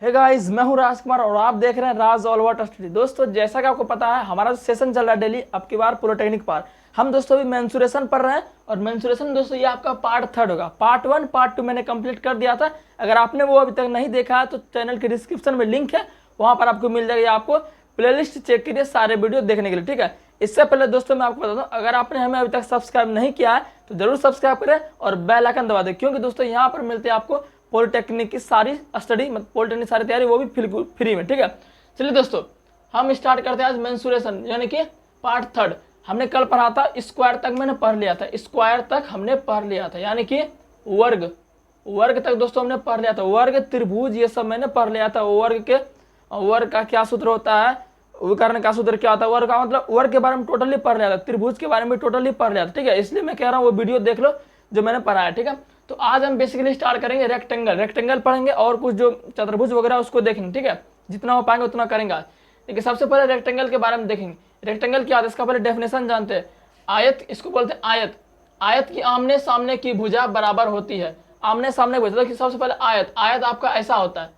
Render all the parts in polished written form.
Hey guys, मैं हूं राजकुमार और आप देख रहे हैं राज ऑल ओवर स्टडी। दोस्तों, जैसा कि आपको पता है, हमारा सेशन चल रहा है डेली अब की बार पॉलिटेक्निक पार। हम दोस्तों अभी मेंसुरेशन पढ़ रहे हैं और मेंसुरेशन दोस्तों ये आपका पार्ट 3 होगा। पार्ट 1 पार्ट 2 मैंने कंप्लीट कर दिया था। अगर आपने वो अभी तक नहीं देखा है तो चैनल के डिस्क्रिप्शन में लिंक है, वहां पर आपको मिल जाएगा। आपको प्लेलिस्ट चेक कीजिए सारे वीडियो देखने के लिए, ठीक है। इससे पहले दोस्तों मैं आपको बता दूं, अगर आपने हमें अभी तक सब्सक्राइब नहीं किया है तो जरूर सब्सक्राइब करें और बेल आइकन दबा दें, क्योंकि दोस्तों यहाँ पर मिलते हैं आपको पॉलिटेक्निक की सारी स्टडी, मतलब पॉलिटेक्निक सारी तैयारी, वो भी फ्री में, ठीक है। चलिए दोस्तों, हम स्टार्ट करते हैं आज मेंसुरेशन यानी कि पार्ट 3। हमने कल पढ़ा था स्क्वायर तक, मैंने पढ़ लिया था, स्क्वायर तक हमने पढ़ लिया था, यानी कि वर्ग तक दोस्तों हमने पढ़ लिया था। वर्ग, त्रिभुज, ये सब मैंने पढ़ लिया था। वर्ग का क्या सूत्र होता है, विकर्ण का सूत्र क्या होता है, वर्ग का मतलब वर्ग के बारे में टोटली पढ़ लिया था, त्रिभुज के बारे में टोटली पढ़ लिया था, ठीक है। इसलिए मैं कह रहा हूँ वो वीडियो देख लो जो मैंने पढ़ा है, ठीक है। तो आज हम बेसिकली स्टार्ट करेंगे रेक्टेंगल पढ़ेंगे और कुछ जो चतुर्भुज वगैरह उसको देखेंगे, ठीक है। जितना हो पाएंगे उतना करेंगे आज। देखिए, सबसे पहले रेक्टेंगल के बारे में देखेंगे। रेक्टेंगल क्या होता है, इसका पहले डेफिनेशन जानते हैं। आयत, इसको बोलते हैं आयत। आयत की आमने सामने की भुजा बराबर होती है। आमने सामने की भुजा, सबसे पहले आयत आपका ऐसा होता है।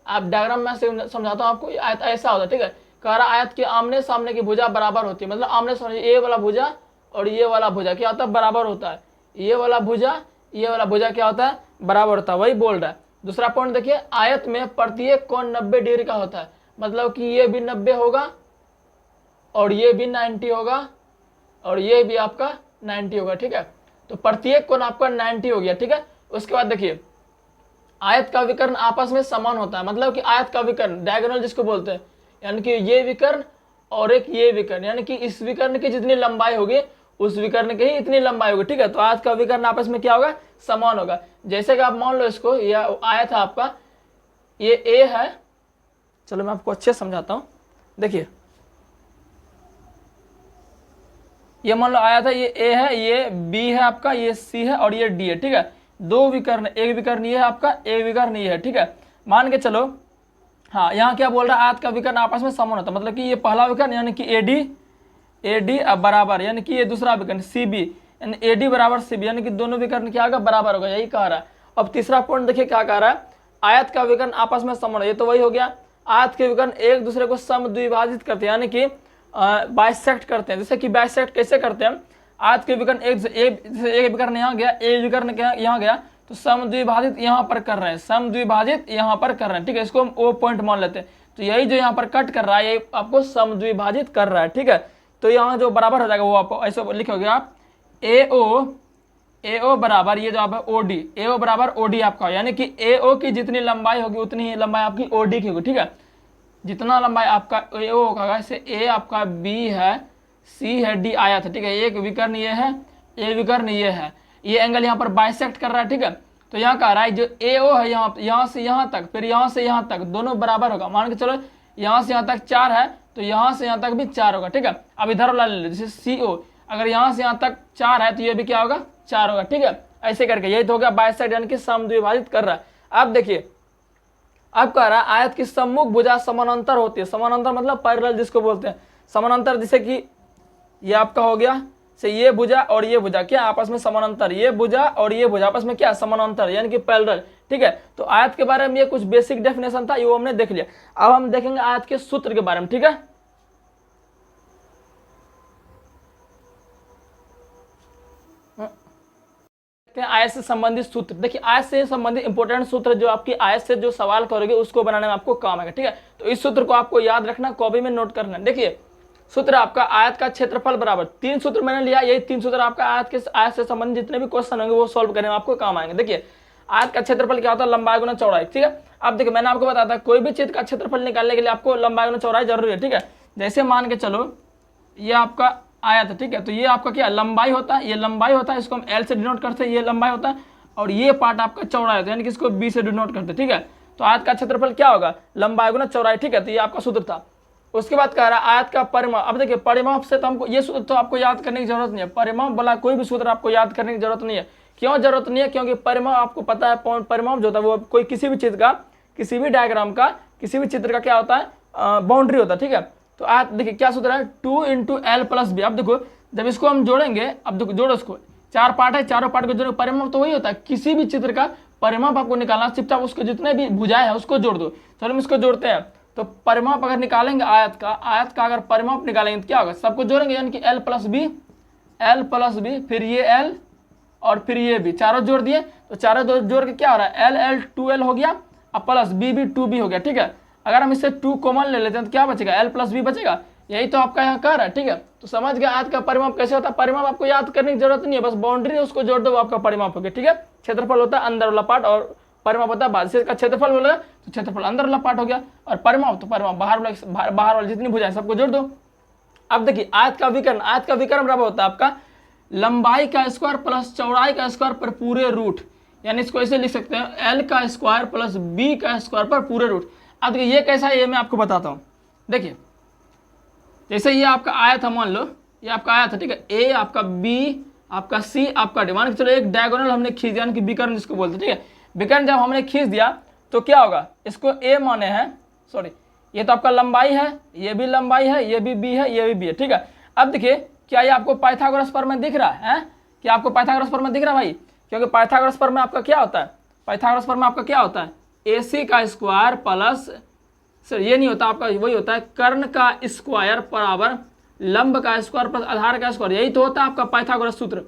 आप डायग्राम में समझाता हूँ आपको। आयत ऐसा होता है, ठीक है। कह रहा आयत की आमने सामने की भुजा बराबर होती है, मतलब आमने सामने ये वाला भुजा और ये वाला भुजा क्या होता है, बराबर होता है। ये वाला भुजा क्या होता है, बराबर होता है, वही बोल रहा है। दूसरा पॉइंट देखिए, आयत में प्रत्येक कोण 90 डिग्री का होता है, मतलब कि ये भी 90 होगा और ये भी 90 होगा और ये भी आपका 90 होगा, ठीक है। तो प्रत्येक कोण आपका 90 हो गया, ठीक है। उसके बाद देखिए, आयत का विकर्ण आपस में समान होता है, मतलब कि आयत का विकर्ण डायगोनल जिसको बोलते हैं, यानी कि ये विकर्ण और एक ये विकर्ण, यानी कि इस विकर्ण की जितनी लंबाई होगी उस विकर्ण की ही इतनी लंबाई होगी, ठीक है। तो आयत का विकर्ण आपस में क्या होगा, समान होगा। जैसे कि आप मान लो इसको, यह आयत है आपका, ये ए है। चलो मैं आपको अच्छे से समझाता हूं। देखिए, ये मान लो आयत है, ये ए है, ये बी है आपका, ये सी है और ये डी है, ठीक है। दो विकर्ण, एक विकर्ण ये है आपका, एक विकर्ण ये है, ठीक है। मान के चलो, हाँ, यहाँ क्या बोल रहा है, आयत का विकर्ण आपस में समान होता है, मतलब कि ये पहला विकर्ण यानी कि एडी अब बराबर, यानी कि ये दूसरा विकर्ण सीबी, यानी एडी बराबर सीबी, यानी कि दोनों विकर्ण क्या होगा, बराबर होगा, यही कह रहा है। अब तीसरा पॉइंट देखिए क्या कह रहा है, आयत का विकर्ण आपस में समान, ये तो वही हो गया। आयत के विकर्ण एक दूसरे को समद्विभाजित करते हैं, यानी कि बाइसेक्ट करते हैं। जैसे कि बाइसेक्ट कैसे करते हैं, आयत के विकर्ण एक विकर्ण यहाँ गया, एक विकर्ण यहाँ गया, तो समद्विभाजित यहाँ पर कर रहे हैं, समद्विभाजित यहाँ पर कर रहे हैं, ठीक है। इसको वो पॉइंट मान लेते हैं। तो यही जो यहाँ पर कट कर रहा है, ये आपको समद्विभाजित कर रहा है, ठीक है। तो यहाँ जो बराबर हो जाएगा वो आपको ऐसे लिखोगे आप, AO बराबर, ये जो आप OD, AO बराबर OD आपका, यानी कि AO की जितनी लंबाई होगी उतनी ही लंबाई आपकी OD की होगी, ठीक है। जितना लंबाई आपका AO होगा, जैसे A आपका B है, C है, D आया था, ठीक है। एक विकर्ण ये है, एक विकर्ण ये है, ये एंगल यहाँ पर बाइसेक्ट कर रहा है, ठीक है। तो यहाँ कह रहा है जो AO है, यहाँ से यहाँ तक, फिर यहाँ से यहाँ तक, दोनों बराबर होगा। मान के चलो यहाँ से यहाँ तक 4 है तो यहाँ से यहाँ तक भी 4 होगा, ठीक है। अब इधर वाला ले लो, जैसे CO, अगर यहाँ से यहाँ तक 4 है तो ये भी क्या होगा, 4 होगा, ठीक है। ऐसे करके यही तो हो गया बाइसेक्ट, यानी कि समद्विभाजित कर रहा है। अब देखिए, अब कह रहा है आयत की सम्मुख भुजा समानांतर होती है। समानांतर मतलब पैरेलल जिसको बोलते हैं। समानांतर जैसे कि ये आपका हो गया, से ये भुजा और ये भुजा क्या आपस में समानांतर, ये भुजा और ये भुजा आपस में क्या समानांतर, यानी कि पैरेलल, ठीक है। तो आयत के बारे में ये कुछ बेसिक डेफिनेशन था, ये वो हमने देख लिया। अब हम देखेंगे आयत के सूत्र के बारे में, ठीक है। आयत से संबंधित सूत्र देखिए, आयत से संबंधित इंपोर्टेंट सूत्र जो आपकी आयत से जो सवाल करोगे उसको बनाने में आपको काम आएगा, ठीक है। तो इस सूत्र को आपको याद रखना, कॉपी में नोट करना। देखिए, सूत्र आपका आयत का क्षेत्रफल बराबर, 3 सूत्र मैंने लिया, यही 3 सूत्र आपका आयत से संबंधित जितने भी क्वेश्चन होंगे वो सॉल्व करने में आपको काम आएंगे। देखिए, आयत का क्षेत्रफल क्या होता है, लंबाई गुना चौड़ाई, ठीक है। अब देखिए, मैंने आपको बताया था कोई भी चीज का क्षेत्रफल निकालने के लिए आपको लंबाई गुना चौड़ाई जरूरी है, ठीक है। जैसे मान के चलो ये आपका आयत है, ठीक है। तो ये आपका क्या लंबाई होता है, ये लंबाई होता है, इसको हम L से डिनोट करते हैं, ये लंबाई होता है, और ये पार्ट आपका चौड़ाई होता है, यानी कि इसको B से डिनोट करते हैं, ठीक है। तो आयत का क्षेत्रफल क्या होगा, लंबाई गुना चौड़ाई, ठीक है। तो ये आपका सूत्र था। उसके बाद कह रहा है आयत का परिमाप। अब देखिए, परिमाप से तो हमको ये सूत्र तो आपको याद करने की जरूरत नहीं है, परिमाप वाला कोई भी सूत्र आपको याद करने की जरूरत नहीं है। क्यों जरूरत नहीं है, क्योंकि परिमाप आपको पता है, परिमाप जो होता है वो कोई किसी भी चीज का, किसी भी डायग्राम का, किसी भी चित्र का क्या होता है, बाउंड्री होता है, ठीक है। तो आयत देखिए क्या सूत्र है, 2 × L + B। अब देखो, जब इसको हम जोड़ेंगे, अब देखो जोड़ो इसको, 4 पार्ट है, चारों पार्ट को जोड़ो, परिमाप तो वही होता है, किसी भी चित्र का परिमाप आपको निकालना, चुपचाप उसके जितने भी भुजाएं है उसको जोड़ दो। चलो हम इसको जोड़ते हैं। तो परिमाप अगर निकालेंगे आयत का अगर परिमाप निकालेंगे तो क्या होगा, सबको जोड़ेंगे यानी कि एल प्लस बी, फिर ये एल और फिर ये बी, चारों जोड़ दिए। तो चारों जोड़ के क्या हो रहा है, एल एल 2l हो गया और प्लस बी बी 2b हो गया। ठीक है, अगर हम इससे 2 कॉमन ले लेते हैं तो क्या बचेगा, एल प्लस बी बचेगा। यही तो आपका यहाँ कर रहा है। ठीक है, तो समझ गया आयत का परिमाप कैसे होता है। परिमाप आपको याद करने की जरूरत नहीं है, बस बाउंड्री है उसको जोड़ दो, वो आपका परिमाप हो गया। ठीक है, क्षेत्रफल होता है अंदर वाला पार्ट और परिमाप होता है बाहर से। इसका क्षेत्रफल बोला तो क्षेत्रफल अंदर वाला पार्ट हो गया और परिमाप तो परिमाप बाहर वाले जितनी भुजाएं सबको जोड़ दो। अब देखिए आयत का विकर्ण बराबर होता है आपका लंबाई का स्क्वायर प्लस चौड़ाई का स्क्वायर पर पूरे रूट, यानी इसको ऐसे लिख सकते हैं एल का स्क्वायर प्लस बी का स्क्वायर पर पूरे रूट। अब देखिए ये कैसा है ये मैं आपको बताता हूँ। देखिए जैसे ये आपका आयत है, मान लो ये आपका आयत है। ठीक है, ए आपका बी आपका सी आपका डी, मान के चलो एक डायगोनल हमने खींच दिया, यानी कि विकर्ण जिसको बोलते हैं। ठीक है, विकर्ण जब हमने खींच दिया तो क्या होगा, इसको ए माने हैं, सॉरी ये तो आपका लंबाई है, ये भी लंबाई है, ये भी बी है, ये भी बी है। ठीक है, अब देखिए क्या ये आपको पाइथागोरस प्रमेय दिख रहा है? क्या आपको पाइथागोरस प्रमेय दिख रहा है भाई? क्योंकि पाइथागोरस प्रमेय आपका क्या होता है, पाइथागोरस प्रमेय आपका क्या होता है, AC का स्क्वायर प्लस, सर ये नहीं होता आपका, वही होता है कर्ण का स्क्वायर बराबर लंब का स्क्वायर प्लस आधार का स्क्वायर। यही तो होता है आपका पाइथागोरस सूत्र।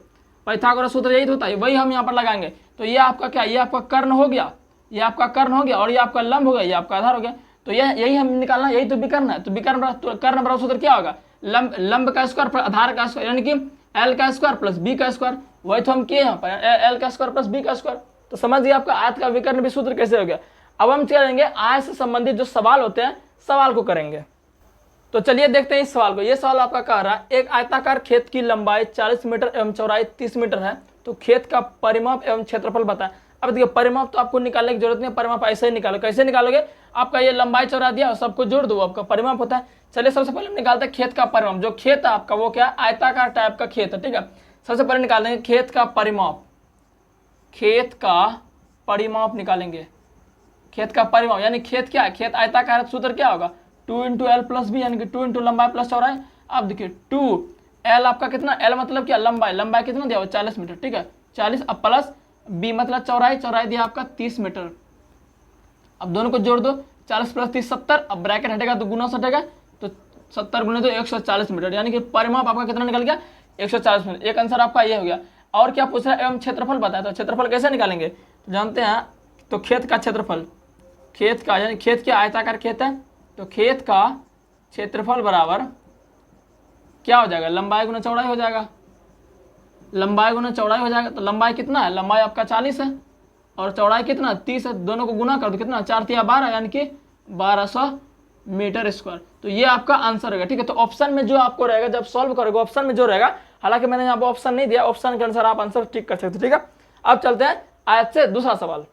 पाइथागोरस सूत्र यही तो होता है, वही हम यहाँ पर लगाएंगे। तो ये आपका क्या, ये आपका कर्ण हो गया, ये आपका कर्ण हो गया और ये आपका लंब हो गया, ये आपका आधार हो गया। तो यही हम निकालना, यही तो विकर्ण है। तो विकर्ण कर्ण बराबर सूत्र क्या होगा, लंब का स्क्वायर प्लस आधार का स्क्वायर, यानी कि एल का स्क्वायर प्लस बी का स्क्वायर। वही तो हम किए यहाँ पर, एल का स्क्वायर प्लस बी का स्क्वायर। तो समझ गए आपका आयत का विकर्ण भी सूत्र कैसे हो गया। अब हम करेंगे आयत से संबंधित जो सवाल होते हैं, सवाल को करेंगे। तो चलिए देखते हैं इस सवाल को। ये सवाल आपका कह रहा है एक आयताकार खेत की लंबाई 40 मीटर एवं चौड़ाई 30 मीटर है, तो खेत का परिमाप एवं क्षेत्रफल बताएं। अब देखिए परिमाप तो आपको निकालने की जरूरत नहीं है, परिमाप ऐसे ही निकालो। कैसे निकालोगे, आपका ये लंबाई चौड़ा दिया और सबको जोड़ दो, आपका परिमाप होता है। चलिए सबसे पहले हम निकालते हैं खेत का परिमाप। जो खेत है आपका वो क्या, आयताकार टाइप का खेत है। ठीक है, सबसे पहले निकालेंगे खेत का परिमाप, खेत का परिमाप निकालेंगे। खेत का परिमाप यानी खेत क्या है, खेत आयताकार है, सूत्र क्या होगा 2 × एल प्लस बी, यानी कि 2 × लंबाई प्लस चौड़ाई। अब देखिए 2 एल आपका कितना, एल मतलब क्या लंबाई, लंबाई कितना दिया हुआ 40 मीटर। ठीक है, 40 अब प्लस बी मतलब चौड़ाई, चौड़ाई दिया आपका 30 मीटर। अब दोनों को जोड़ दो, 40 प्लस 30 70। अब ब्रैकेट हटेगा तो गुना से हटेगा, तो 70 गुने तो 140 मीटर, यानी कि परिमाप आपका कितना निकल गया 140 मीटर। एक आंसर आपका ये हो गया। और क्या पूछ रहा है, एवं क्षेत्रफल बताया। तो क्षेत्रफल कैसे निकालेंगे, तो जानते हैं। तो खेत का क्षेत्रफल, खेत का यानी खेत क्या आयताकार खेत है, तो खेत का क्षेत्रफल बराबर क्या हो जाएगा, लंबाई गुना चौड़ाई हो जाएगा, लंबाई गुना चौड़ाई हो जाएगा। तो लंबाई कितना है, लंबाई आपका 40 है और चौड़ाई कितना 30 है, दोनों को गुना कर दो कितना 4 × 12 यानी कि 1200 मीटर स्क्वायर। तो ये आपका आंसर रहेगा। ठीक है, तो ऑप्शन में जो आपको रहेगा जब सॉल्व करोगे, ऑप्शन में जो रहेगा, हालांकि मैंने यहाँ पर ऑप्शन नहीं दिया, ऑप्शन के अनुसार आप आंसर ठीक कर सकते। ठीक है, अब चलते हैं आयत से दूसरा सवाल।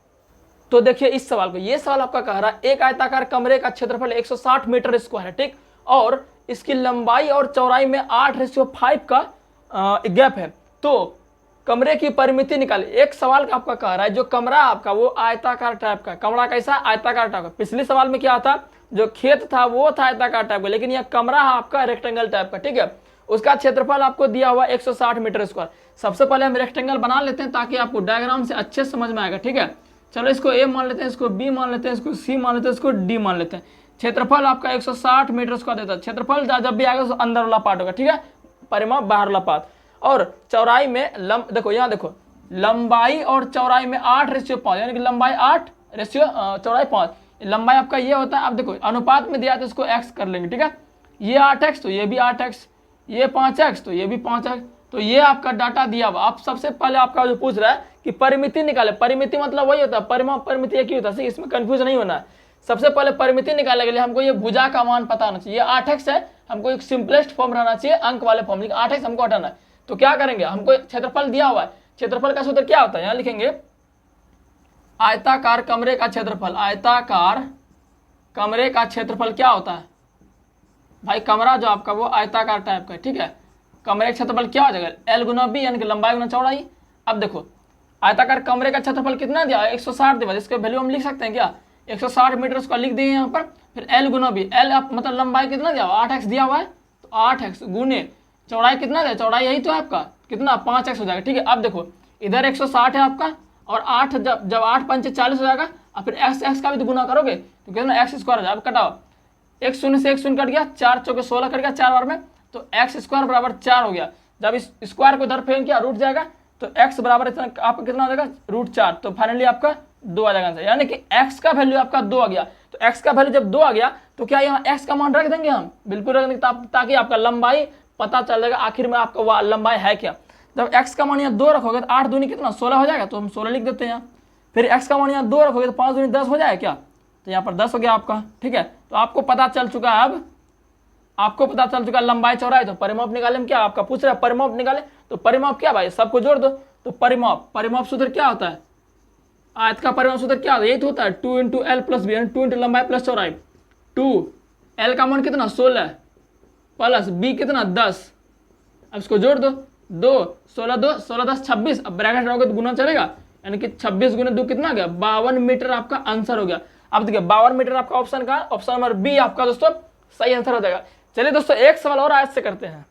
तो देखिए इस सवाल को, ये सवाल आपका कह रहा है एक आयताकार कमरे का क्षेत्रफल 160 मीटर स्क्वायर है। ठीक, और इसकी लंबाई और चौड़ाई में 8:5 का गैप है, तो कमरे की परिमिति निकाले। एक सवाल का आपका कह रहा है जो कमरा आपका वो आयताकार टाइप का, कमरा कैसा आयताकार टाइप का। पिछले सवाल में क्या था, जो खेत था वो था आयताकार टाइप का, लेकिन यह कमरा है आपका रेक्टेंगल टाइप का। ठीक है, उसका क्षेत्रफल आपको दिया हुआ 160 मीटर स्क्वायर। सबसे पहले हम रेक्टेंगल बना लेते हैं ताकि आपको डायग्राम से अच्छे समझ में आएगा। ठीक है, चलो इसको ए मान लेते हैं, इसको बी मान लेते हैं, इसको सी मान लेते हैं, इसको डी मान लेते हैं। क्षेत्रफल आपका 160 मीटर स्क्वायर देता है। क्षेत्रफल जब भी आएगा तो अंदर वाला पार्ट होगा। ठीक है, परिमाप बाहर वाला पार्ट। और चौड़ाई में देखो यहाँ देखो, लंबाई और चौड़ाई में 8:5 यानी कि लंबाई 8 चौड़ाई 5। लंबाई आपका ये होता है। अब देखो अनुपात में दिया तो इसको x कर लेंगे। ठीक है, ये 8x तो ये भी 8x, ये 5x तो ये भी 5x। तो ये आपका डाटा दिया हुआ। आप सबसे पहले आपका जो पूछ रहा है कि परिमिति निकाले, परिमिति मतलब वही होता है, परिमाप परिमिति एक ही होता है, इसमें कंफ्यूज नहीं होना है। सबसे पहले परिमिति निकालने के लिए हमको ये भुजा का मान पता होना चाहिए। ये 8x है, हमको एक सिंपलेस्ट फॉर्म रहना चाहिए, अंक वाले फॉर्म, लेकिन 8x हमको हटाना है। तो क्या करेंगे, हमको क्षेत्रफल दिया हुआ है, क्षेत्रफल का सूत्र क्या होता है, यहाँ लिखेंगे आयताकार कमरे का क्षेत्रफल। आयताकार कमरे का क्षेत्रफल क्या होता है भाई, कमरा जो आपका वो आयताकार टाइप का है। ठीक है, कमरे का क्षेत्रफल क्या हो जाएगा, L × B यानी कि लंबाई गुना चौड़ाई। अब देखो आयताकार कमरे का क्षेत्रफल कितना दिया 160 दिया, इसके वैल्यू हम लिख सकते हैं क्या, 160 मीटर उसका लिख दिए यहाँ पर। फिर L × B, L मतलब लंबाई कितना दिया हुआ 8x दिया हुआ है, तो 8x गुने चौड़ाई कितना दिया, चौड़ाई यही तो है आपका कितना 5x हो जाएगा। ठीक है, अब देखो इधर 160 है आपका और 8 जब 8 पंचे 40 हो जाएगा और फिर x का भी तो गुना करोगे तो कितना x स्क्वायर हो जाएगा। कटाओ, एक शून्य से एक शून्य कट गया, 4 चौके 16 कट गया 4 बार में, तो एक्स स्क्वायर बराबर 4 हो गया। जब इस स्क्वायर को इधर फेंक किया रूट जाएगा तो x बराबर इतना आपका कितना हो जाएगा √4, तो फाइनली आपका 2 आ जाएगा आंसर। यानी कि x का वैल्यू आपका 2 आ गया। तो x का वैल्यू जब 2 आ गया तो क्या यहाँ x का मान रख देंगे हम, बिल्कुल रख देंगे, ताकि आपका लंबाई पता चल जाएगा आखिर में आपका लंबाई है क्या। जब x का मान यहाँ 2 रखोगे तो 8 दूनी कितना 16 हो जाएगा, तो हम 16 लिख देते हैं यहाँ। फिर x का मान यहाँ 2 रखोगे तो 5 दूनी 10 हो जाएगा क्या, तो यहाँ पर 10 हो गया आपका। ठीक है, तो आपको पता चल चुका है, अब आपको पता चल चुका है लंबाई चौड़ाई। तो परिमाप निकाले में क्या आपका पूछ रहा है, परिमाप निकाले, तो परिमाप क्या भाई, सबको जोड़ दो। तो परिमाप सूत्र क्या होता है, आयत का परिमाप सूत्र क्या होता है, यही तो होता है 2 × l + b, 2 × लंबाई प्लस चौड़ाई। 2 l का मान कितना 16 प्लस b कितना 10, अब इसको जोड़ दो, 2 16 2 16 10 26, अब ब्रैकेट रहोगे तो गुना चलेगा, यानी कि 26 × 2 कितना गया 52 मीटर आपका आंसर हो गया। अब देखिए 52 मीटर आपका ऑप्शन का, ऑप्शन नंबर बी आपका दोस्तों सही आंसर हो जाएगा। चलिए दोस्तों एक सवाल और आज से करते हैं।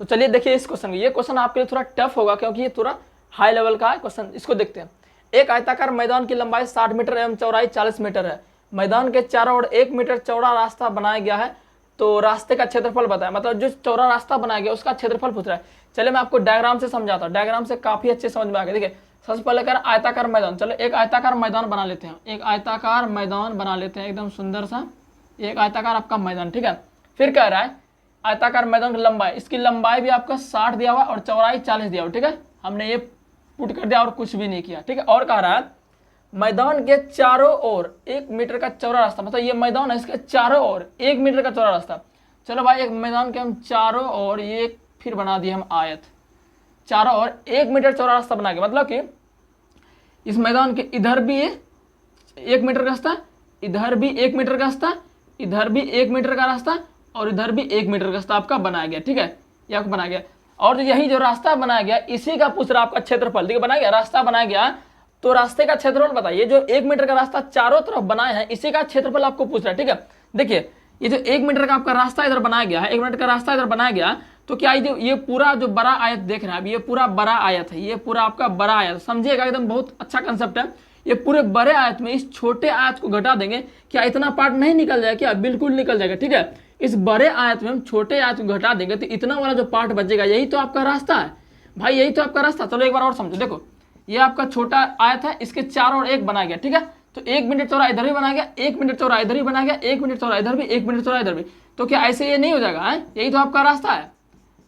तो चलिए देखिए इस क्वेश्चन, ये क्वेश्चन आपके लिए थोड़ा टफ होगा क्योंकि ये थोड़ा हाई लेवल का है क्वेश्चन। इसको देखते हैं। एक आयताकार मैदान की लंबाई 60 मीटर एवं चौड़ाई 40 मीटर है। मैदान के चारों ओर 1 मीटर चौड़ा रास्ता बनाया गया है, तो रास्ते का क्षेत्रफल बताएं। मतलब जो चौड़ा रास्ता बनाया गया उसका क्षेत्रफल पूछ रहा है। चलिए मैं आपको डायग्राम से समझाता हूँ, डायग्राम से काफी अच्छे समझ में आ गया। देखिए सबसे पहले कर आयताकार मैदान, चलो एक आयताकार मैदान बना लेते हैं, एक आयताकार मैदान बना लेते हैं एकदम सुंदर सा, एक आयताकार आपका मैदान। ठीक है, फिर कह रहा है आयताकार मैदान की लंबाई, इसकी लंबाई भी आपका 60 दिया हुआ और चौड़ाई 40 दिया हुआ। ठीक है, हमने ये पुट कर दिया और कुछ भी नहीं किया। ठीक है, और कह रहा है मैदान के चारों ओर 1 मीटर का चौड़ा रास्ता, मतलब ये मैदान है इसके चारों ओर 1 मीटर का चौड़ा रास्ता। चलो भाई एक मैदान के हम चारों ओर ये फिर बना दिए हम आयत, चारों ओर 1 मीटर चौड़ा रास्ता बना के, मतलब कि इस मैदान के इधर भी 1 मीटर का रास्ता, इधर भी 1 मीटर का रास्ता, इधर भी 1 मीटर का रास्ता और इधर भी 1 मीटर का रास्ता आपका बनाया गया। ठीक है, ये आपको बनाया गया। और यही जो रास्ता बनाया गया इसी का पूछ रहा आपका क्षेत्रफल। देखिए बनाया गया, रास्ता बनाया गया तो रास्ते का क्षेत्रफल बताइए। जो 1 मीटर का रास्ता चारों तरफ बनाए हैं इसी का क्षेत्रफल आपको पूछ रहा है। ठीक है, देखिए ये जो 1 मीटर का आपका रास्ता इधर बनाया गया है, 1 मीटर का रास्ता इधर बनाया गया, तो क्या ये पूरा जो बड़ा आयत देख रहे हैं, अब ये पूरा बड़ा आयत है, ये पूरा आपका बड़ा आयत, समझिएगा एकदम बहुत अच्छा कंसेप्ट है। ये पूरे बड़े आयत में इस छोटे आयत को घटा देंगे, क्या इतना पार्ट नहीं निकल जाएगा क्या, बिल्कुल निकल जाएगा। ठीक है, इस बड़े आयत में हम छोटे आयत को घटा देंगे तो इतना वाला जो पार्ट बचेगा यही तो आपका रास्ता है भाई, यही तो आपका रास्ता। चलो एक बार और समझो, देखो ये आपका छोटा आयत है, इसके चारों ओर 1 बनाया गया। ठीक है, तो 1 मीटर चौड़ा इधर भी बनाया गया, 1 मीटर चौड़ा इधर भी बनाया गया, 1 मीटर चौड़ा इधर भी, 1 मीटर चौड़ा इधर भी, तो क्या ऐसे ये नहीं हो जाएगा है? यही तो आपका रास्ता है,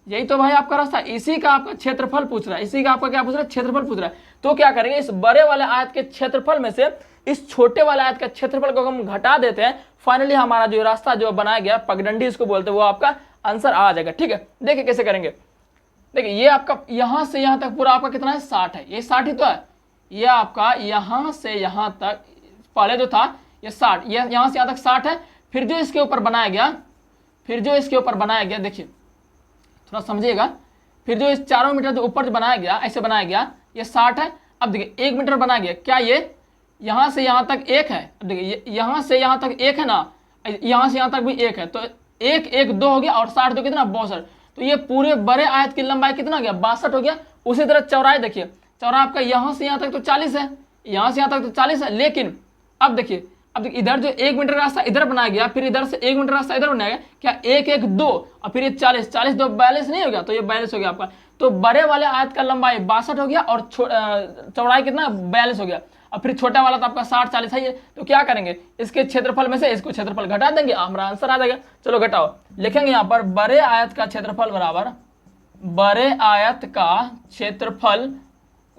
यही तो भाई आपका रास्ता है। इसी का आपका क्षेत्रफल पूछ रहा है, इसी का आपका क्या पूछ रहा है, क्षेत्रफल पूछ रहा है। तो क्या करेंगे, इस बड़े वाले आयत के क्षेत्रफल में से इस छोटे वाले आयत का क्षेत्रफल को हम घटा देते हैं, फाइनली हमारा जो रास्ता जो बनाया गया पगडंडी इसको बोलते हैं, वो आपका आंसर आ जाएगा। ठीक है, देखिए कैसे करेंगे। देखिए ये आपका यहां से यहां तक पूरा आपका कितना है 60 है, ये 60 ही तो है। ये आपका यहां से यहां तक पहले जो था ये 60, ये यहां से यहां तक 60 है। फिर जो इसके ऊपर बनाया गया, फिर जो इसके ऊपर बनाया गया, देखिए थोड़ा समझिएगा, फिर जो इस 4 मीटर जो ऊपर जो बनाया गया ऐसे बनाया गया ये 60 है। अब देखिए 1 मीटर बनाया गया, क्या ये यहां से यहां तक 1 है, अब देखिए यहां से यहां तक 1 है ना, यहां से यहां तक भी 1 है, तो 1 1 2 हो गया और 60 तो कितना 62। तो ये पूरे बड़े आयत की लंबाई कितना गया 62 हो गया। उसी तरह चौड़ाई देखिए, चौड़ा आपका यहां से यहां तक तो 40 है, यहां से यहां तक तो 40 है, लेकिन अब देखिए इधर जो 1 मीटर रास्ता इधर बनाया गया, फिर इधर से 1 मीटर रास्ता इधर बनाया गया, क्या 1 1 2 और फिर ये 40 40 2 42 नहीं हो गया, तो ये 42 हो गया आपका। तो बड़े वाले आयत का लंबाई 62 हो गया और चौड़ाई कितना 42 हो गया, और फिर छोटा वाला तो आपका 60 40 है ये। तो क्या करेंगे, इसके क्षेत्रफल में से इसको क्षेत्रफल घटा देंगे, हमारा आंसर आ जाएगा। चलो घटाओ, लिखेंगे यहाँ पर बड़े आयत का क्षेत्रफल बराबर बड़े आयत का क्षेत्रफल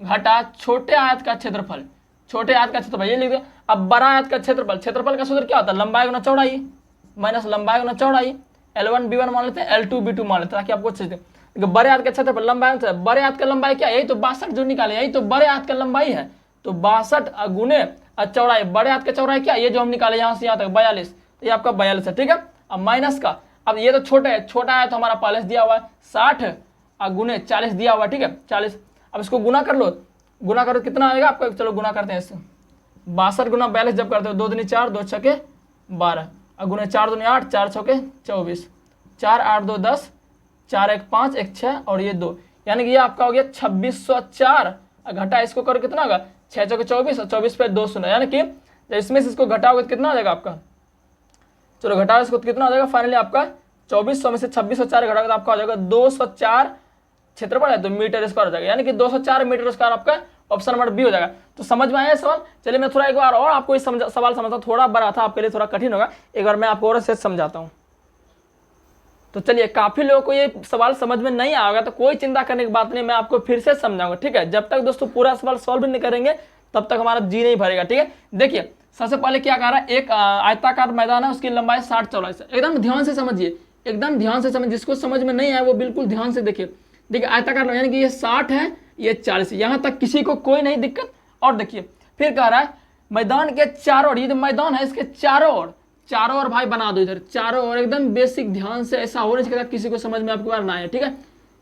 घटा छोटे आयत का क्षेत्रफल, छोटे आयत का क्षेत्रफल ये लिख दो। अब बड़ा आयत का क्षेत्रफल, क्षेत्रफल का सूत्र क्या होता है, लंबाई गुना चौड़ाई माइनस लंबाई गुना चौड़ाई, L1 B1 मान लेते हैं, L2 B2 मान लेते हैं ताकि आपको अच्छे से। बड़े आयत का क्षेत्रफल लंबाई, बड़े आयत का लंबाई क्या, यही तो 62 जो निकाले, यही तो बड़े आयत का लंबाई है, तो 62 गुने चौड़ाई, बड़े हाथ का चौड़ाई क्या, ये जो हम निकाले यहाँ से यहाँ तक 42, तो ये आपका 42 है। ठीक है, अब माइनस का, अब ये तो छोटा है, छोटा है तो हमारा 45 दिया हुआ है, 60 गुने 40 दिया हुआ है। ठीक है 40, अब इसको गुना कर लो, गुना करो कितना आएगा आपका, चलो गुना करते हैं इससे। 62 गुना 42 जब करते हो 2 दूनी 4 2 छके 12 और गुने 4 दूनी 8 4 छके 24 4 8 2 10 4 1 5 1 6 और ये 2, यानी कि ये आपका हो गया 2604 घटा इसको करो कितना होगा 6 चौके 24 और 24 पे 2 शून्य, यानी कि जब इसमें से इसको घटाओगे तो कितना हो जाएगा आपका, चलो घटाओ इसको तो कितना हो जाएगा फाइनली आपका 2400 में से 2604 घटाओगे तो आपका हो जाएगा 204 क्षेत्रफल है तो मीटर स्क्वायर हो जाएगा, यानी कि 204 मीटर स्क्वायर आपका ऑप्शन नंबर बी हो जाएगा। तो समझ में आया सवाल। चलिए मैं थोड़ा एक बार और आपको इस सवाल समझता हूँ, थोड़ा बड़ा था आपके लिए, थोड़ा कठिन होगा, एक बार मैं आपको और से समझाता हूँ। तो चलिए काफी लोगों को ये सवाल समझ में नहीं आएगा तो कोई चिंता करने की बात नहीं, मैं आपको फिर से समझाऊंगा, ठीक है। जब तक दोस्तों पूरा सवाल सॉल्व नहीं करेंगे तब तक हमारा जी नहीं भरेगा, ठीक है। देखिए सबसे पहले क्या कह रहा है, एक आयताकार मैदान है, उसकी लंबाई 60 चौड़ाई है। एकदम ध्यान से समझिए, एकदम ध्यान से समझिए, जिसको समझ में नहीं आया वो बिल्कुल ध्यान से देखिए। देखिए आयताकार यानी कि ये 60 है, ये 40 है, यहाँ तक किसी को कोई नहीं दिक्कत। और देखिए फिर कह रहा है मैदान के चारों ओर, ये जो मैदान है इसके चारों ओर भाई बना दो, इधर चारों ओर एकदम बेसिक ध्यान से, ऐसा हो नहीं सकता किसी को समझ में आपके बार ना आए, ठीक है।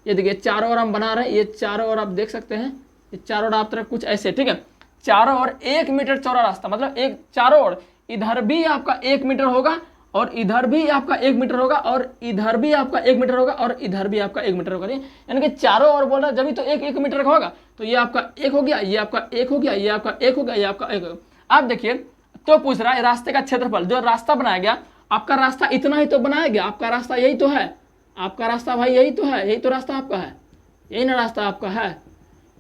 ये देखिए चारों ओर हम बना रहे हैं, ये चारों ओर आप देख सकते हैं, ये चारों ओर आप तरफ कुछ ऐसे, ठीक है। चारों ओर 1 मीटर चौड़ा रास्ता, मतलब एक चारों ओर इधर भी आपका 1 मीटर होगा और इधर भी आपका 1 मीटर होगा और इधर भी आपका 1 मीटर होगा और इधर भी आपका 1 मीटर होगा, यानी कि चारों ओर बोल रहा है जब तो 1 मीटर का होगा। तो ये आपका 1 हो गया, ये आपका 1 हो गया, ये आपका 1 हो गया, ये आपका 1 हो गया। आप देखिए तो पूछ रहा है रास्ते का क्षेत्रफल, जो रास्ता बनाया गया, आपका रास्ता इतना ही तो बनाया गया, आपका रास्ता यही तो है, आपका रास्ता भाई यही तो है, यही तो रास्ता आपका है, यही ना रास्ता आपका है,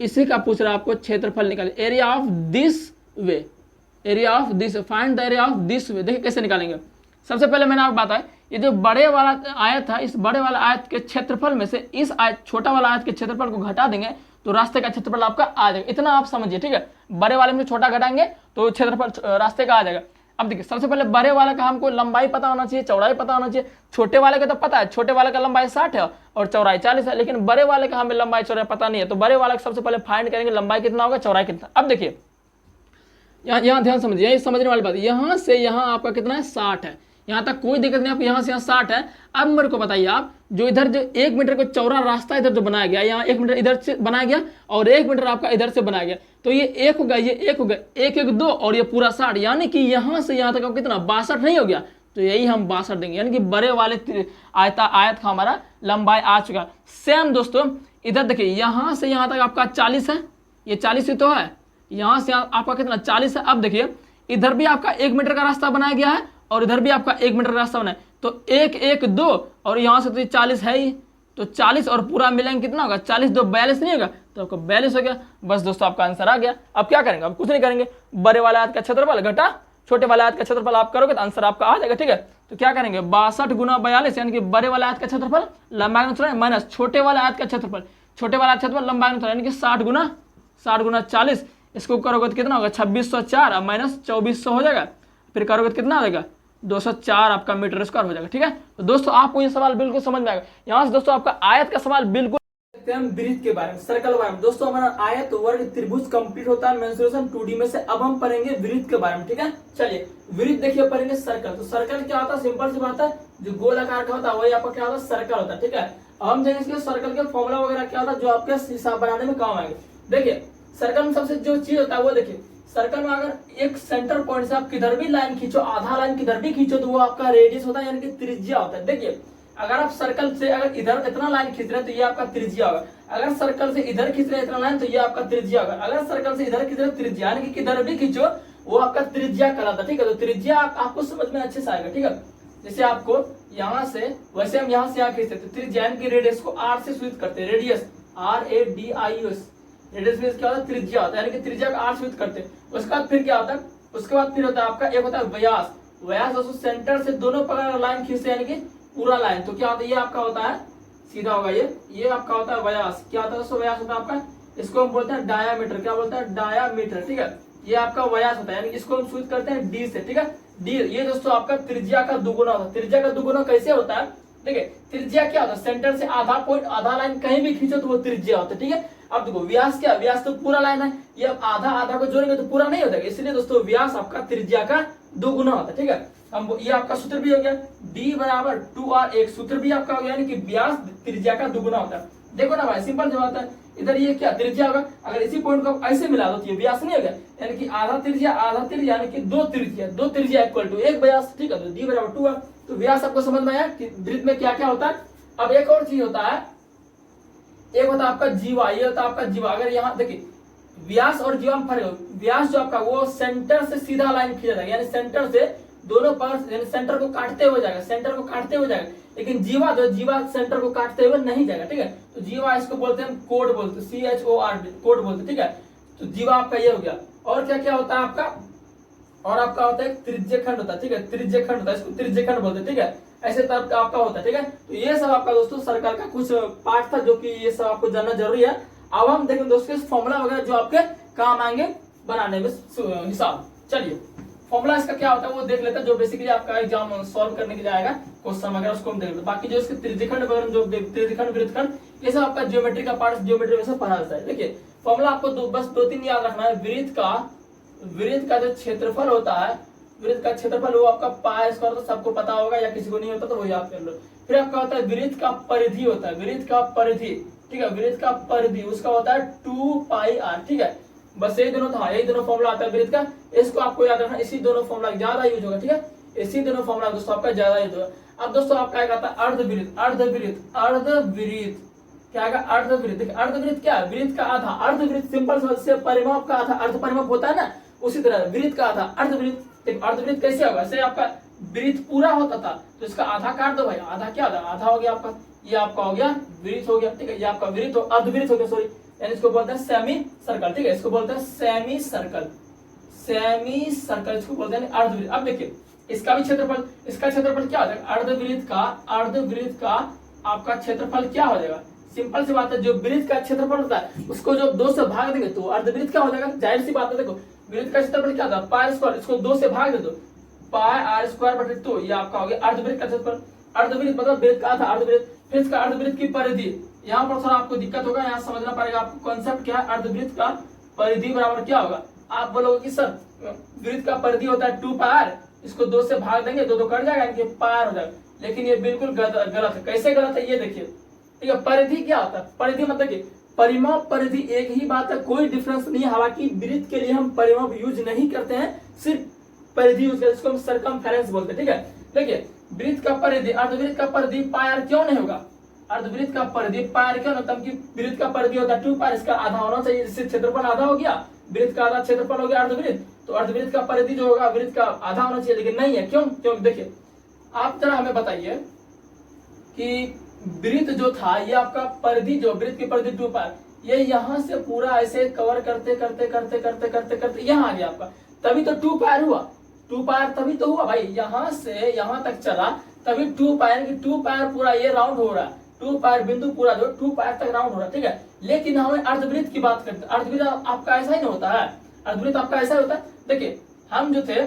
इसी का पूछ रहा है आपको क्षेत्रफल निकालिए, area of this way, area of this, find the area of this way. देखिए कैसे निकालेंगे। सबसे पहले मैंने आपको बताया ये जो बड़े वाला आयत था, इस बड़े वाला आयत के क्षेत्रफल में से इस आयत छोटा वाला आयत के क्षेत्रफल को घटा देंगे तो रास्ते का क्षेत्रफल आपका आ जाएगा। इतना आप समझिए, ठीक है। बड़े वाले में छोटा घटाएंगे तो क्षेत्रफल रास्ते का आ जाएगा। अब देखिए सबसे पहले बड़े वाले का हमको लंबाई पता होना चाहिए, चौड़ाई पता होना चाहिए। छोटे वाले का तो पता है, छोटे वाले का लंबाई 60 है और चौड़ाई 40 है, लेकिन बड़े वाले का हमें लंबाई चौड़ाई पता नहीं है। तो बड़े वाले का सबसे पहले फाइंड करेंगे लंबाई कितना होगा, चौड़ाई कितना। अब देखिए यहाँ ध्यान समझिए, यही समझने वाली बात है। यहाँ से यहाँ आपका कितना है, 60 है, यहाँ तक कोई दिक्कत नहीं, आपको यहाँ से यहाँ 60 है। अब मेरे को बताइए आप, जो इधर जो 1 मीटर को चौड़ा रास्ता इधर जो बनाया गया, यहाँ 1 मीटर इधर से बनाया गया और 1 मीटर आपका इधर से बनाया गया, तो ये 1 हो गया, ये 1 हो गया, 1 1 2 और ये पूरा 60, यानी कि यहाँ से यहाँ तक कितना 62 नहीं हो गया, तो यही हम 62 देंगे, यानी कि बड़े वाले आयत का हमारा लंबाई आ चुका। सेम दोस्तों इधर देखिए, यहाँ से यहाँ तक आपका 40 है, ये 40 ही तो है, यहाँ से आपका कितना 40 है। अब देखिए इधर भी आपका 1 मीटर का रास्ता बनाया गया है और इधर भी आपका 1 मीटर का रास्ता बना है, तो 1 1 2 और यहाँ से तो 40 है ही, तो 40 और पूरा मिलेंगे कितना होगा, 40 2 42 नहीं होगा, तो आपका 42 हो गया। बस दोस्तों आपका आंसर आ गया। अब क्या करेंगे, अब कुछ नहीं करेंगे, बड़े वाले आयत का क्षेत्रफल घटा छोटे वाले आयत का क्षेत्रफल आप करोगे तो आंसर आपका आ जाएगा, ठीक है। तो क्या करेंगे 62 गुना 42, यानी कि बड़े वाले आयत का क्षेत्रफल लंबाई माइनस छोटे वाले आयत का क्षेत्रफल, छोटे वाला क्षेत्रफल लंबाई यानी कि 60 गुना 40, इसको करोगे तो कितना होगा 2604 और माइनस 2400 हो जाएगा, फिर करोगे तो कितना आ जाएगा 204 आपका मीटर स्क्वायर हो जाएगा, ठीक है। तो दोस्तों आपको ये सवाल बिल्कुल समझ में आएगा। यहाँ से दोस्तों आपका आयत का सवाल बिल्कुल वृत्त के बारे में, सर्कल के बारे में। दोस्तों हमारा आयत वर्ग त्रिभुज कंप्लीट होता है मेंसुरेशन 2D में से। अब हम पढ़ेंगे वृत्त के बारे में, ठीक है। चलिए वृत्त देखिए पढ़ेंगे सर्कल। तो सर्कल क्या होता है, सिंपल सी बात है, जो गोल आकार का होता है वही आपका क्या होता है, सर्कल होता है, ठीक है। हम जानेंगे इसके सर्कल के फॉर्मूला वगैरह क्या होता है जो आपके हिसाब बनाने में काम आएंगे। देखिए सर्कल में सबसे जो चीज होता है वो देखिए, सर्कल में अगर एक सेंटर पॉइंट से आप किधर भी लाइन खींचो, आधा लाइन किधर भी खींचो तो वो आपका रेडियस होता है, यानी कि त्रिज्या होता है। देखिए अगर आप सर्कल से अगर इधर इतना लाइन खींच रहे हैं तो ये आपका त्रिज्या होगा, अगर सर्कल से इधर खींच रहे हैं इतना लाइन तो ये आपका त्रिज्या होगा, अगर सर्कल से इधर खींच रहे त्रिज्या, यानी कि किधर भी खींचो वो आपका त्रिज्या कहलाता है, ठीक है। तो त्रिज्या आपको समझ में अच्छे से आएगा, ठीक है। जैसे आपको यहाँ से, वैसे हम यहाँ से यहाँ खींचते हैं, त्रिज्या यानी कि रेडियस को R से सूचित करते हैं, रेडियस RADIUS, रेडियस में क्या होता है, त्रिज्या होता है, यानी कि त्रिज्या का R सूचित करते हैं। उसके बाद फिर क्या होता है, उसके बाद फिर होता है आपका एक होता है व्यास, व्यास दोस्तों सेंटर से दोनों पर लाइन खींचते हैं, यानी कि पूरा लाइन, तो क्या होता है, ये आपका होता है सीधा होगा, ये आपका होता है व्यास। क्या होता है दोस्तों, व्यास होता है आपका, इसको हम बोलते हैं डायामीटर, क्या बोलते हैं, डायामीटर, ठीक है। ये आपका व्यास होता है, यानी इसको हम सूचित करते हैं D से, ठीक है, D। ये दोस्तों आपका त्रिज्या का दुगुना होता है। त्रिज्या का दुगुना कैसे होता है, देखिए त्रिज्या क्या होता है, सेंटर से आधा पॉइंट आधा लाइन कहीं भी खींचो तो वो त्रिज्या होता है, ठीक है। अब देखो व्यास क्या, व्यास तो पूरा लाइन है, ये अब आधा आधा को जोड़ेंगे तो पूरा नहीं होता, इसलिए दोस्तों व्यास आपका त्रिज्या का दुगुना होता है, ठीक है। हम ये आपका सूत्र भी हो गया, D बराबर 2R, एक सूत्र भी आपका हो गया, यानी कि व्यास त्रिज्या का दुगुना होता है। देखो ना भाई सिंपल जवाब है, इधर ये क्या त्रिज्या होगा, अगर इसी पॉइंट को ऐसे मिला दो तो ये व्यास नहीं होगा, यानी कि आधा त्रिज्या यानी कि दो त्रिज्या इक्वल टू एक व्यास, ठीक है। तो D बराबर 2R, तो व्यास आपको समझ में आया कि वृत्त में क्या क्या होता है। अब एक और चीज होता है, एक होता है आपका जीवा, ये होता है आपका जीवा। अगर यहाँ देखिए व्यास और जीवा में फर्क है। व्यास जो आपका वो सेंटर से सीधा लाइन खींचा जाएगा, यानी सेंटर से दोनों पास, यानी सेंटर को काटते हुए जाएगा, सेंटर को काटते हुए जाएगा। लेकिन जीवा जो जीवा सेंटर को काटते हुए नहीं जाएगा, ठीक है। तो जीवा इसको बोलते हैं कोड बोलते हैं, CHORD कोड बोलते हैं, ठीक है। तो जीवा आपका ये हो गया। और क्या क्या होता है आपका, और आपका होता है त्रिज्यखंड होता है, ठीक है। त्रिज्यखंड होता है, इसको त्रिज्यखंड बोलते हैं, ठीक है। ऐसे टाइप का आपका होता है, ठीक है। तो ये सब आपका दोस्तों सर्कल का कुछ पार्ट था जो कि ये सब आपको जानना जरूरी है। अब हम देखेंगे दोस्तों फॉर्मूला वगैरह जो आपके काम आएंगे बनाने में हिसाब। चलिए फॉर्मूला इसका क्या होता है वो देख लेते हैं, जो बेसिकली आपका एग्जाम सॉल्व करने के लिए आएगा क्वेश्चन वगैरह, उसको हम देख लेते हैं। बाकी जो इसके त्रिज्यखंड वगैरह जो त्रिज्यखंड वृत्तखंड ये सब आपका ज्योमेट्री का पार्ट, ज्योमेट्री में से पढ़ा जाता है। देखिए फॉर्मूला आपको बस 2-3 याद रखना है। वृत्त का जो क्षेत्रफल होता है, वृत्त का क्षेत्रफल वो आपका पाई स्क्वायर, तो सबको पता होगा, या किसी को नहीं होता तो वो याद कर लो। फिर आपका होता है वृत्त का परिधि होता है, वृत्त का परिधि, ठीक है। वृत्त का परिधि उसका होता है 2πr, ठीक है। बस यही दोनों था, यही दोनों फॉर्मूला आता है वृत्त का, इसको आपको याद रखना। इसी दोनों फॉर्मूला ज्यादा यूज होगा, ठीक है। इसी दोनों फॉर्मूला दोस्तों आपका ज्यादा यूज होगा। अब दोस्तों आपका आता है अर्धवृत्त। अर्धवृत्त क्या आएगा, अर्धवृत्त। देखिए अर्धवृत्त क्या है, वृत्त का आधा। अर्धवृत्त सिंपल से परिमाप का आधा, अर्ध परिमाप होता है ना, उसी तरह वृत्त का आधा अर्धवृत्त। अर्धवृत्त कैसे होगा, जैसे आपका वृत्त पूरा होता था तो इसका आधा काट दो भाई, आधा क्या होगा, आधा हो गया आपका, ये आपका हो गया वृत्त हो गया, ठीक है। ये आपका वृत्त अर्धवृत्त हो गया, सॉरी, यानी इसको बोलते हैं सेमी सर्कल, ठीक है। इसको बोलते हैं सेमी सर्कल, सेमी सर्कल इसको बोलते हैं अर्धवृत्त। अब देखिए इसका भी क्षेत्रफल, इसका क्षेत्रफल क्या हो जाएगा, अर्धवृत्त का आपका क्षेत्रफल क्या हो जाएगा, सिंपल सी बात है। जो वृत्त का क्षेत्रफल होता है उसको जो 2 से भाग देंगे तो अर्धवृत्त क्या हो जाएगा, जाहिर सी बात है। देखो वृत्त का क्षेत्रफल क्या होता है, पाई स्क्वायर, इसको 2 से भाग दे दो, पाई r स्क्वायर बटे 2, ये आपका हो गया अर्धवृत्त का क्षेत्रफल। अर्धवृत्त मतलब वृत्त का आधा अर्धवृत्त। फिर इसका अर्धवृत्त की परिधि, यहाँ पर थोड़ा आपको दिक्कत होगा, यहाँ समझना पड़ेगा आपको कॉन्सेप्ट क्या है। अर्धवृत्त का परिधि बराबर क्या होगा, आप बोलोगे कि सर वृत्त का परिधि होता है 2πr, इसको 2 से भाग देंगे, 2 कट जाएगा, इनके पार हो जाएगा। लेकिन ये बिल्कुल गलत है। कैसे गलत है ये देखिए, ठीक है। परिधि क्या होता है, परिधि मतलब कि परिमाप परिधि एक ही बात है, कोई डिफरेंस नहीं है। हालांकि वृत्त के लिए हम परिमाप यूज नहीं करते हैं, सिर्फ परिधि यूज करते हैं, इसको हम सरकमफेरेंस बोलते हैं, ठीक है। देखिए वृत्त का परिधि, अर्धवृत्त का परिधि पायर क्यों नहीं होगा, अर्धवृत्त का परिधि पायर क्यों नहीं, तब कि वृत्त का परिधि होता है 2πr, इसका आधा होना चाहिए, इससे क्षेत्रफल आधा हो गया, वृत्त का आधा क्षेत्रफल हो गया अर्धवृत्त, तो अर्धवृत्त का परिधि जो होगा वृत्त का आधा होना चाहिए, लेकिन नहीं है। क्यों, क्योंकि देखिए आप जरा हमें बताइए कि वृत्त जो था ये आपका परिधि, जो वृत्त की परिधि 2πr, ये यहाँ से पूरा ऐसे कवर करते करते करते करते करते करते यहाँ आ गया आपका, तभी तो 2πr हुआ। 2πr तभी तो हुआ भाई, यहाँ से यहाँ तक चला तभी 2πr की 2πr पूरा ये राउंड हो रहा है, 2πr बिंदु पूरा जो 2πr तक राउंड हो रहा है, ठीक है। लेकिन हमें अर्धवृत्त की बात करते हैं, अर्धवृत्त आपका ऐसा ही नहीं होता है, अर्धवृत्त आपका ऐसा होता है। देखिए हम जो थे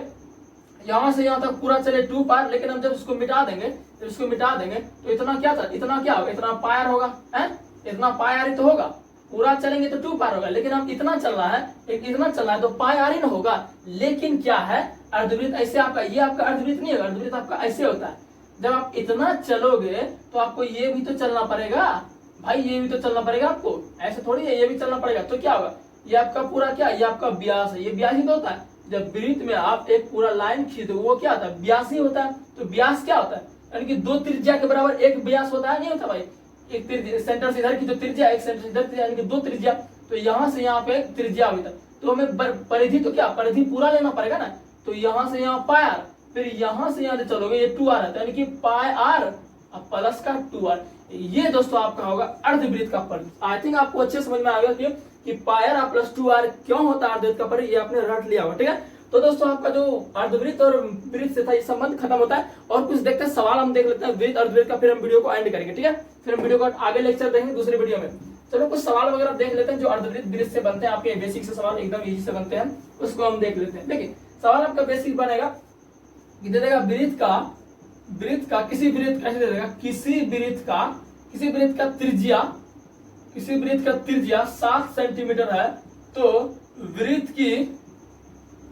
यहाँ से यहाँ तक पूरा चले 2πr, लेकिन हम जब इसको मिटा देंगे, जब इसको मिटा देंगे तो इतना क्या था, इतना क्या होगा, इतना पायर होगा, है इतना पायर ही तो होगा। पूरा चलेंगे तो 2πr होगा, लेकिन हम इतना चल रहा है, इतना चल रहा है तो पायर ही ना होगा। लेकिन क्या है, अर्धवृत्त ऐसे आपका, ये आपका अर्धवृत्त नहीं होगा, अर्धवृत्त आपका ऐसे होता है। जब आप इतना चलोगे तो आपको ये भी तो चलना पड़ेगा भाई, ये भी तो चलना पड़ेगा आपको, ऐसे थोड़ी है, ये भी चलना पड़ेगा। तो क्या होगा, ये आपका पूरा क्या, ये आपका व्यास है, ये व्यास ही तो होता है। जब वृत्त में आप एक पूरा लाइन खींचते हो वो क्या होता है, व्यास ही होता है। तो व्यास क्या होता है, यानी कि 2 त्रिज्या के बराबर एक व्यास होता है, नहीं होता भाई। एक त्रिज्या सेंटर से इधर की जो त्रिज्या, एक सेंटर से इधर त्रिज्या, यानी कि 2 त्रिज्या, तो यहाँ से यहाँ पे एक त्रिज्या हुई था, तो हमें परिधि तो क्या, परिधि पूरा लेना पड़ेगा ना। तो यहाँ से यहाँ पायर, फिर यहाँ से यहाँ चलोगे ये 2r है, यानी कि πr अब प्लस का 2r। ये दोस्तों आपका होगा अर्धवृत्त का परिधि। आई थिंक आपको अच्छे समझ में आ गया कि पायर प्लस 2r क्यों होता है अर्धवृत्त का परिधि, ये आपने रट लिया होगा, ठीक है। तो दोस्तों आपका जो अर्धवृत्त और वृत्त से था ये संबंध खत्म होता है। और कुछ देखते हैं सवाल हम देख लेते हैं वृत्त अर्धवृत्त का, फिर हम वीडियो को एंड करेंगे, ठीक है। फिर हम वीडियो को आगे लेक्चर देखेंगे दूसरे वीडियो में। चलो कुछ सवाल वगैरह देख लेते हैं जो अर्धवृत्त वृत्त से बनते हैं, आपके बेसिक से सवाल एकदम इजी से बनते हैं, उसको हम देख लेते हैं। देखिए सवाल आपका बेसिक बनेगा कि दे देगा वृत्त का किसी वृत्त का, दे देगा किसी वृत्त का त्रिज्या 7 सेंटीमीटर है, तो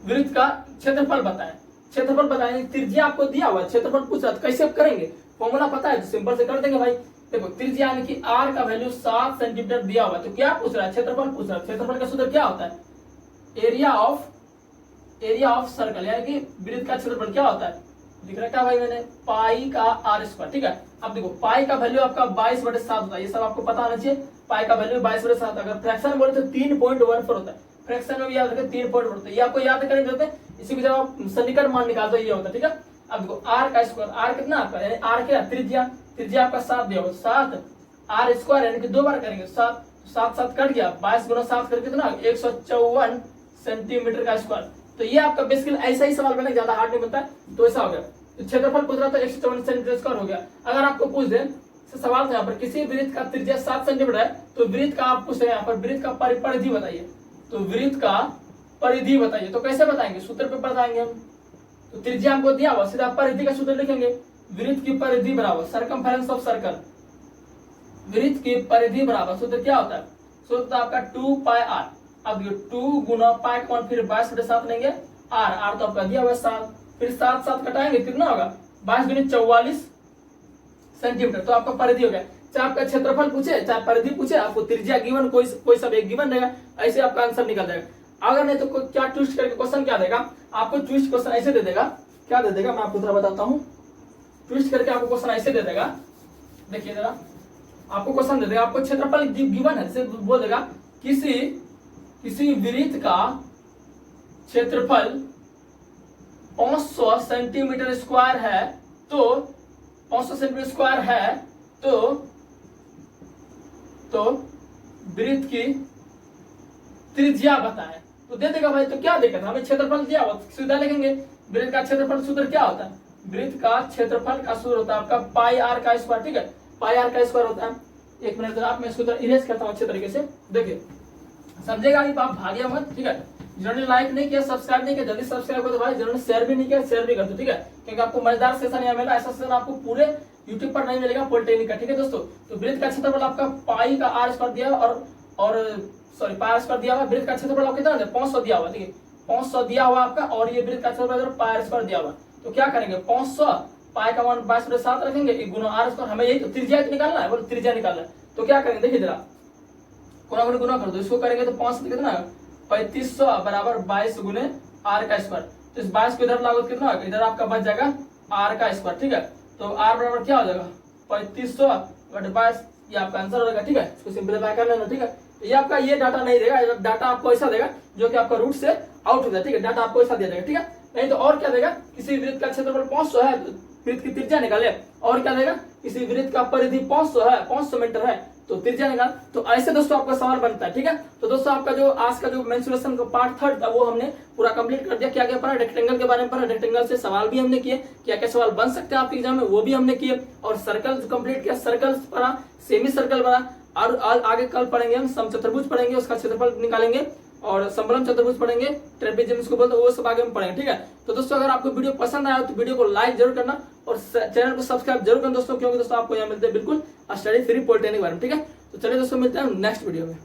वृत्त का क्षेत्रफल बताएं। क्षेत्रफल बताएं, त्रिज्या आपको दिया हुआ, क्षेत्रफल पूछा तो कैसे करेंगे, फॉर्मूला पता है तो सिंपल से कर देंगे भाई। देखो त्रिज्या यानी कि r का वैल्यू 7 सेंटीमीटर दिया हुआ, तो क्या पूछ रहा है, क्षेत्रफल पूछ रहा है। क्षेत्रफल का सूत्र क्या होता है, एरिया ऑफ सर्कल, यानी कि वृत्त का क्षेत्रफल क्या होता है, लिख रखा भाई मैंने, पाई का r स्क्वायर, ठीक है। अब देखो पाई का वैल्यू आपका 22/7 होता है, ये सब आपको पता होना चाहिए। पाई का वैल्यू 22/7। अगर फ्रैक्शन बोले तो 3.14 होता है, फ्रैक्शन में भी याद रखें 3.14 होता है। ये आपको याद करने देते हैं, इसी की जब आप सन्निकट मान निकालते ये होता है, ठीक है। अब देखो आर का स्क्वायर, आर कितना आपका, यानी आर क्या त्रिज्या, त्रिज्या आपका 7 दिया होगा, 7 आर स्क्वायर यानी कि 2 बार करेंगे 7, 7 कट गया, 22 गुना 7 करके कितना 154 सेंटीमीटर का स्क्वायर। तो ये आपका बेसिकली ऐसा ही सवाल बना, ज्यादा हार्ड नहीं बनता है। तो ऐसा हो गया, तो क्षेत्रफल पूछ रहा था 154 सेंटीमीटर स्क्वायर हो गया। अगर आपको पूछ दे सवाल था यहाँ पर किसी वृत्त का त्रिज्या 7 सेंटीमीटर है, तो वृत्त का आप पूछ रहे हैं यहाँ पर वृत्त का परिधि बताइए, तो वृत्त का परिधि बताइए। तो कैसे बताएंगे, सूत्र पे बताएंगे हम। तो त्रिज्या हमको दिया हुआ, सीधा परिधि का सूत्र लिखेंगे, वृत्त की परिधि बराबर सरकमफेरेंस ऑफ सर्कल, वृत्त की परिधि बराबर सूत्र क्या होता है, सूत्र आपका 2 पाई आर। अब ये 2 गुना पाई का मान फिर 22/7 लेंगे, आर आर तो आपका दिया हुआ 7, फिर 7 कटाएंगे कितना होगा 22 गुनी 44 सेंटीमीटर। तो आपका परिधि हो गया। चाहे आपका क्षेत्रफल पूछे चाहे परिधि पूछे, आपको त्रिज्या गिवन कोई सब एक गिवन रहेगा, ऐसे आपका आंसर निकल जाएगा। अगर नहीं तो क्या ट्विस्ट करके क्वेश्चन क्या देगा आपको, ट्विस्ट क्वेश्चन ऐसे दे देगा, क्या दे देगा मैं आपको जरा बताता हूँ। ट्विस्ट करके आपको क्वेश्चन ऐसे दे देगा, देखिए जरा, आपको क्वेश्चन दे देगा, आपको क्षेत्रफल गिवन है, जैसे बोल देगा किसी वृत्त का क्षेत्रफल 500 सेंटीमीटर स्क्वायर है, तो 500 सेंटीमीटर स्क्वायर है, तो वृत्त की त्रिज्या बताएं। तो दे देगा भाई, तो क्या दिक्कत है, हमें क्षेत्रफल दिया हुआ सीधा लिखेंगे। वृत्त का क्षेत्रफल सूत्र क्या होता है, वृत्त का क्षेत्रफल का सूत्र होता है आपका पाई आर का स्क्वायर, ठीक है, पाई आर का स्क्वायर होता है। एक मिनट जरा मैं इसको इरेज करता हूँ अच्छे तरीके से, देखिए समझेगा नहीं, आप भागिया मत, ठीक है। जिन्होंने लाइक नहीं किया, सब्सक्राइब नहीं किया, जल्दी सब्सक्राइब करो भाई, जिन्होंने शेयर भी नहीं किया शेयर भी कर दो, ठीक है, क्योंकि आपको मजेदार सेशन यहाँ मिला, ऐसा सेशन आपको पूरे यूट्यूब पर नहीं मिलेगा पॉलिटेक्निक का, ठीक है दोस्तों। तो वृत्त का क्षेत्रफल आपका पाई का आर स्क्वायर दिया और सॉरी पाई आर स्क्वायर दिया हुआ, वृत्त का क्षेत्रफल आपको कितना 500 दिया हुआ, ठीक है 500 दिया हुआ आपका, और ये वृत्त का क्षेत्रफल पाई आर स्क्वायर दिया हुआ। तो क्या करेंगे 500 पाई का मान 22/7 रखेंगे, एक गुना आर स्क्वायर, हमें यही तो त्रिज्या निकालना है, बोलो त्रिज्या निकालना है। तो क्या करेंगे देखिए जरा, गुना कर दो, इसको करेंगे तो 5 कितना 3500 बराबर 22 गुने आर का स्क्वायर। तो इस 22 को इधर लागू कितना होगा, इधर आपका बच जाएगा आर का स्क्वायर, ठीक है। तो आर बराबर क्या हो जाएगा 3500 बटे 22, ये आपका आंसर हो जाएगा, ठीक है। इसको सिंपलीफाई कर लेना, ठीक है। ये आपका ये डाटा नहीं देगा, डाटा आपको ऐसा देगा जो कि आपका रूट से आउट हो जाए, ठीक है, डाटा आपको ऐसा दे देगा, ठीक है। नहीं तो और क्या देगा, किसी वृत्त का क्षेत्रफल 500 है, वृत्त की त्रिज्या निकाले, और क्या देगा किसी वृत्त का परिधि 500 है, 500 मीटर है, तो त्रिज्या निकाल। तो ऐसे दोस्तों आपका सवाल बनता है, ठीक है। तो दोस्तों आपका जो आज का जो मेंसुरेशन का पार्ट 3 था वो हमने पूरा कंप्लीट कर दिया। क्या क्या पढ़ा, रेक्टेंगल के बारे में पढ़ा, रेक्टेंगल से सवाल भी हमने किए, क्या क्या सवाल बन सकते हैं आपके एग्जाम में वो भी हमने किए, और सर्कल कंप्लीट किया, सर्कल्स पढ़ा, सेमी सर्कल पढ़ा, और आगे कल पढ़ेंगे हम समचतुर्भुज पढ़ेंगे, उसका क्षेत्रफल निकालेंगे, और समबलम चतुर्भुज पढ़ेंगे, ट्रेपेजियम इसको बोलते हैं, वो सब आगे हम पढ़ेंगे, ठीक है। तो दोस्तों अगर आपको वीडियो पसंद आया तो वीडियो को लाइक जरूर करना और चैनल को सब्सक्राइब जरूर करना दोस्तों, क्योंकि दोस्तों आपको यहाँ मिलते हैं बिल्कुल स्टडी फ्री पॉलिटेक्निक के बारे में, ठीक है। तो चलिए दोस्तों मिलते हैं नेक्स्ट वीडियो में।